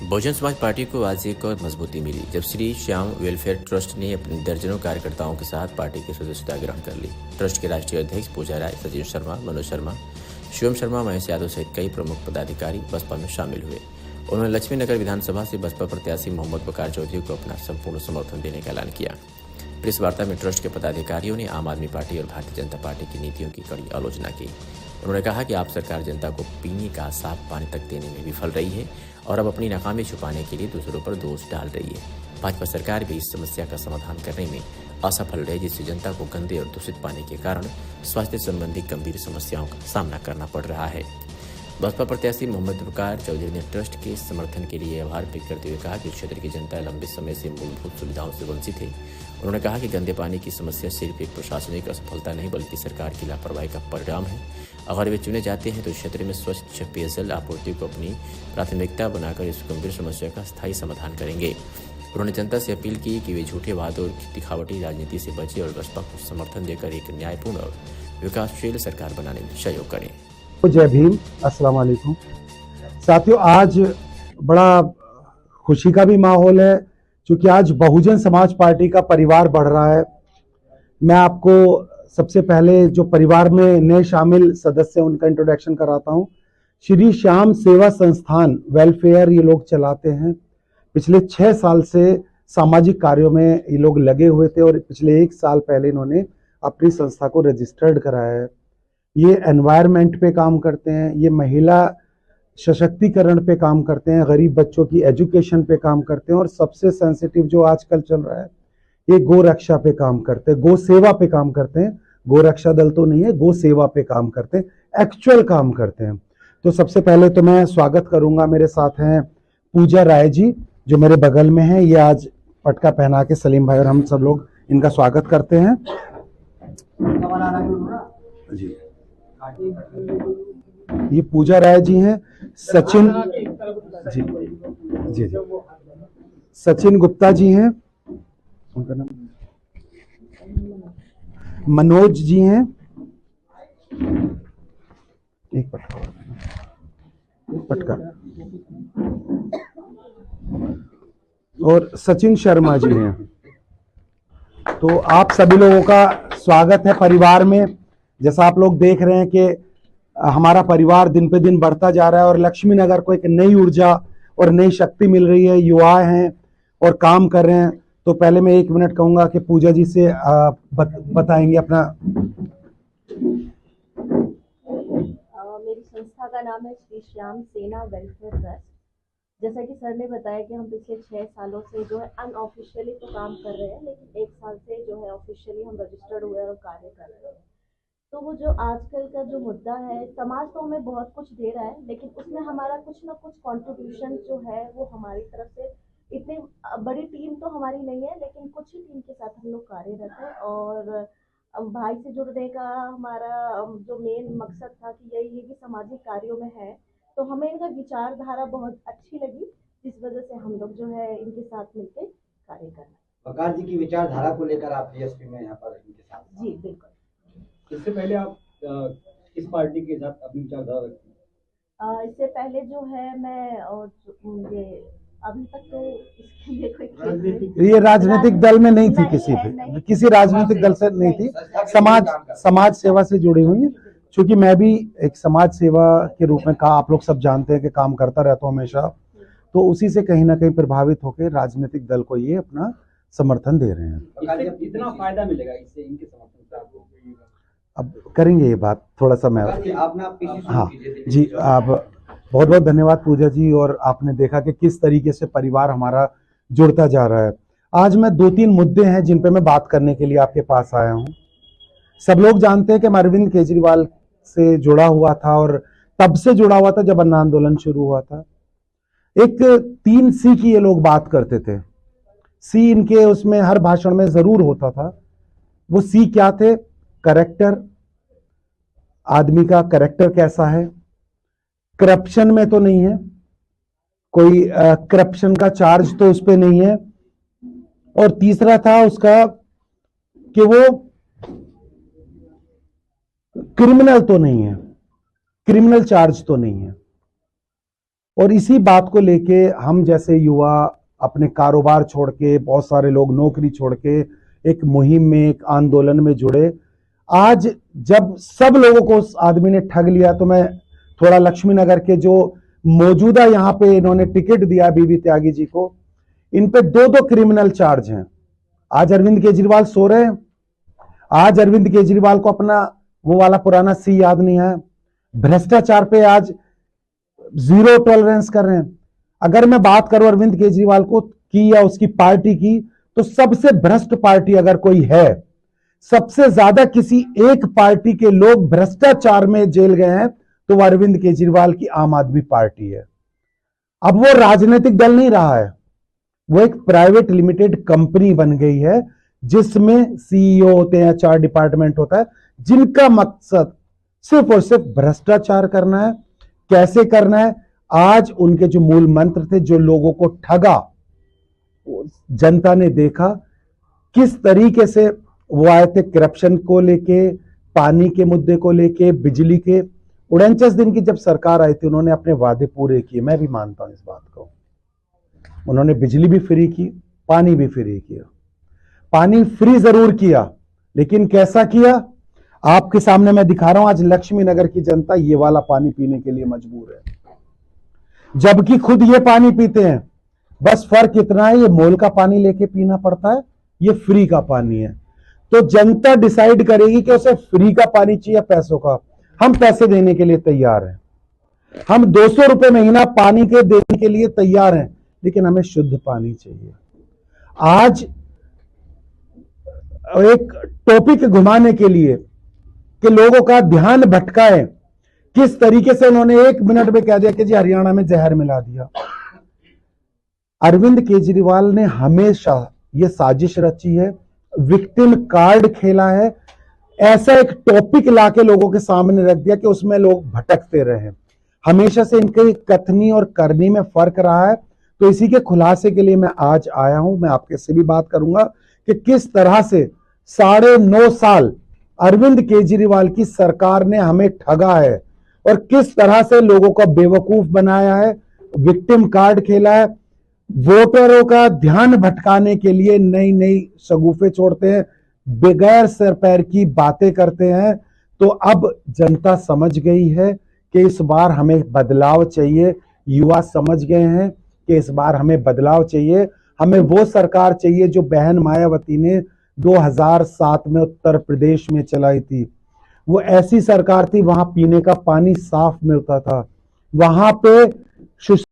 Bahujan Samaj party को आज एक और मजबूती मिली जब श्री श्याम वेलफेयर ट्रस्ट ने अपने दर्जनों कार्यकर्ताओं के साथ पार्टी की सदस्यता ग्रहण कर ली। ट्रस्ट के राष्ट्रीय अध्यक्ष पूजा राय, सचिन शर्मा, मनोज शर्मा, शिवम शर्मा, महेश यादव सहित कई प्रमुख पदाधिकारी बसपा में शामिल हुए। उन्होंने लक्ष्मीनगर विधानसभा से बसपा प्रत्याशी मोहम्मद वकार चौधरी को अपना संपूर्ण समर्थन देने का ऐलान किया। प्रेस वार्ता में ट्रस्ट के पदाधिकारियों ने आम आदमी पार्टी और भारतीय जनता पार्टी की नीतियों की कड़ी आलोचना की। उन्होंने कहा कि आप सरकार जनता को पीने का साफ पानी तक देने में विफल रही है और अब अपनी नाकामी छुपाने के लिए दूसरों पर दोष डाल रही है। भाजपा सरकार भी इस समस्या का समाधान करने में असफल रही, जिससे जनता को गंदे और दूषित पानी के कारण स्वास्थ्य संबंधी गंभीर समस्याओं का सामना करना पड़ रहा है। बसपा प्रत्याशी मोहम्मद वकार चौधरी ने ट्रस्ट के समर्थन के लिए आभार व्यक्त करते हुए कहा कि क्षेत्र की जनता लंबे समय से मूलभूत सुविधाओं से वंचित है। उन्होंने कहा कि गंदे पानी की समस्या सिर्फ एक प्रशासनिक असफलता नहीं बल्कि सरकार की लापरवाही का परिणाम है। अगर वे चुने जाते हैं तो क्षेत्र में स्वच्छ पेयजल आपूर्ति को अपनी प्राथमिकता बनाकर इस गंभीर समस्या का स्थायी समाधान करेंगे। उन्होंने जनता से अपील की कि वे झूठे वादों और दिखावटी राजनीति से बचे और बसपा को समर्थन देकर एक न्यायपूर्ण और विकासशील सरकार बनाने में सहयोग करें। जय भीम, अस्सलाम वालेकुम साथियों। आज बड़ा खुशी का भी माहौल है क्योंकि आज बहुजन समाज पार्टी का परिवार बढ़ रहा है। मैं आपको सबसे पहले जो परिवार में नए शामिल सदस्य उनका इंट्रोडक्शन कराता हूं। श्री श्याम सेवा संस्थान वेलफेयर ये लोग चलाते हैं। पिछले 6 साल से सामाजिक कार्यों में ये लोग लगे हुए थे और पिछले 1 साल पहले इन्होंने अपनी संस्था को रजिस्टर्ड कराया है। ये एनवायरनमेंट पे काम करते हैं, ये महिला सशक्तिकरण पे काम करते हैं, गरीब बच्चों की एजुकेशन पे काम करते हैं और सबसे सेंसिटिव जो आजकल चल रहा है ये गो रक्षा पे काम करते हैं, गो सेवा पे काम करते हैं। गो रक्षा दल तो नहीं है, गो सेवा पे काम करते हैं, एक्चुअल काम करते हैं। तो सबसे पहले तो मैं स्वागत करूंगा, मेरे साथ हैं पूजा राय जी जो मेरे बगल में है। ये आज पटका पहना के सलीम भाई और हम सब लोग इनका स्वागत करते हैं जी। ये पूजा राय जी हैं। सचिन जी जी जी सचिन गुप्ता जी हैं, उनका नाम मनोज जी हैं। एक पटका और सचिन शर्मा जी हैं। तो आप सभी लोगों का स्वागत है परिवार में। जैसा आप लोग देख रहे हैं कि हमारा परिवार दिन पे दिन बढ़ता जा रहा है और लक्ष्मी नगर को एक नई ऊर्जा और नई शक्ति मिल रही है। युवा हैं और काम कर रहे हैं। तो पहले मैं 1 मिनट कहूंगा कि पूजा जी से बताएंगे अपना। मेरी संस्था का नाम है श्री श्याम सेना वेलफेयर ट्रस्ट। जैसा कि सर ने बताया कि हम पिछले 6 सालों से जो है अनऑफिशियली तो काम कर रहे हैं, लेकिन 1 साल से जो है ऑफिशियली हम रजिस्टर्ड हुए और कार्य कर रहे हैं। तो वो जो आजकल का जो मुद्दा है, समाज तो हमें बहुत कुछ दे रहा है लेकिन उसमें हमारा कुछ ना कुछ कंट्रीब्यूशन जो है वो हमारी तरफ से, इतनी बड़ी टीम तो हमारी नहीं है लेकिन कुछ ही टीम के साथ हम लोग कार्यरत हैं। और भाई से जुड़ने का हमारा जो मेन मकसद था कि यही है कि सामाजिक कार्यों में है, तो हमें इनका विचारधारा बहुत अच्छी लगी, जिस वजह से हम लोग जो है इनके साथ मिलकर कार्य कर रहे हैं। वकार जी की विचारधारा को लेकर आप डीएसपी में यहाँ पर इनके साथ? जी बिल्कुल। इससे पहले आप इस पार्टी के साथ अपनी विचारधारा रखती हैं? इससे पहले जो है मैं और ये अभी तक तो इसके लिए कोई ये राजनीतिक दल में नहीं थी, किसी राजनीतिक दल से नहीं थी, समाज सेवा से जुड़ी हुई है। क्योंकि मैं भी एक समाज सेवा के रूप में आप लोग सब जानते हैं कि काम करता रहता हूँ हमेशा, तो उसी से कहीं ना कहीं प्रभावित होकर राजनीतिक दल को ये अपना समर्थन दे रहे हैं। कितना फायदा मिलेगा इससे, इनके समर्थन से आपको? अब करेंगे ये बात थोड़ा सा मैं। हाँ जी, आप बहुत बहुत धन्यवाद पूजा जी। और आपने देखा कि किस तरीके से परिवार हमारा जुड़ता जा रहा है। आज मैं 2-3 मुद्दे हैं जिन पे मैं बात करने के लिए आपके पास आया हूँ। सब लोग जानते हैं कि मैं अरविंद केजरीवाल से जुड़ा हुआ था और तब से जुड़ा हुआ था जब अन्ना आंदोलन शुरू हुआ था। एक 3 सी की ये लोग बात करते थे। सी इनके उसमें हर भाषण में जरूर होता था। वो सी क्या थे? करेक्टर, आदमी का करेक्टर कैसा है, करप्शन में तो नहीं है, कोई करप्शन का चार्ज तो उस पे नहीं है, और तीसरा था उसका कि वो क्रिमिनल तो नहीं है, क्रिमिनल चार्ज तो नहीं है। और इसी बात को लेके हम जैसे युवा अपने कारोबार छोड़ के, बहुत सारे लोग नौकरी छोड़ के एक मुहिम में, एक आंदोलन में जुड़े। आज जब सब लोगों को उस आदमी ने ठग लिया, तो मैं थोड़ा लक्ष्मी नगर के जो मौजूदा यहाँ पे इन्होंने टिकट दिया बीबी त्यागी जी को, इन पे 2-2 क्रिमिनल चार्ज हैं। आज अरविंद केजरीवाल सो रहे हैं। आज अरविंद केजरीवाल को अपना वो वाला पुराना सी याद नहीं है। भ्रष्टाचार पे आज 0 टॉलरेंस कर रहे हैं। अगर मैं बात करूं अरविंद केजरीवाल को की या उसकी पार्टी की, तो सबसे भ्रष्ट पार्टी अगर कोई है, सबसे ज्यादा किसी एक पार्टी के लोग भ्रष्टाचार में जेल गए हैं, तो वो अरविंद केजरीवाल की आम आदमी पार्टी है। अब वो राजनीतिक दल नहीं रहा है, वो एक प्राइवेट लिमिटेड कंपनी बन गई है, जिसमें सीईओ होते हैं, HR डिपार्टमेंट होता है, जिनका मकसद सिर्फ और सिर्फ भ्रष्टाचार करना है। कैसे करना है? आज उनके जो मूल मंत्र थे, जो लोगों को ठगा, जनता ने देखा किस तरीके से वो आए थे करप्शन को लेके, पानी के मुद्दे को लेके, बिजली के। 49 दिन की जब सरकार आई थी, उन्होंने अपने वादे पूरे किए। मैं भी मानता हूं इस बात को। उन्होंने बिजली भी फ्री की, पानी भी फ्री किया। पानी फ्री जरूर किया, लेकिन कैसा किया? आपके सामने मैं दिखा रहा हूं। आज लक्ष्मी नगर की जनता ये वाला पानी पीने के लिए मजबूर है, जबकि खुद ये पानी पीते हैं। बस फर्क इतना है, ये मोल का पानी लेके पीना पड़ता है, ये फ्री का पानी है। तो जनता डिसाइड करेगी कि उसे फ्री का पानी चाहिए, पैसों का। हम पैसे देने के लिए तैयार हैं, हम 200 रुपए महीना पानी के देने के लिए तैयार हैं, लेकिन हमें शुद्ध पानी चाहिए। आज एक टॉपिक घुमाने के लिए कि लोगों का ध्यान भटकाए, किस तरीके से उन्होंने 1 मिनट में कह दिया कि जी हरियाणा में जहर मिला दिया। अरविंद केजरीवाल ने हमेशा ये साजिश रची है, विक्टिम कार्ड खेला है, ऐसा एक टॉपिक लाके लोगों के सामने रख दिया कि उसमें लोग भटकते रहे। हमेशा से इनके कथनी और करनी में फर्क रहा है। तो इसी के खुलासे के लिए मैं आज आया हूं। मैं आपके से भी बात करूंगा कि किस तरह से 9.5 साल अरविंद केजरीवाल की सरकार ने हमें ठगा है और किस तरह से लोगों को बेवकूफ बनाया है, विक्टिम कार्ड खेला है, वोटरों का ध्यान भटकाने के लिए नई नई शगुफे छोड़ते हैं, बगैर सर पैर की बातें करते हैं। तो अब जनता समझ गई है कि इस बार हमें बदलाव चाहिए। युवा समझ गए हैं कि इस बार हमें बदलाव चाहिए। हमें वो सरकार चाहिए जो बहन मायावती ने 2007 में उत्तर प्रदेश में चलाई थी। वो ऐसी सरकार थी, वहां पीने का पानी साफ मिलता था, वहां पे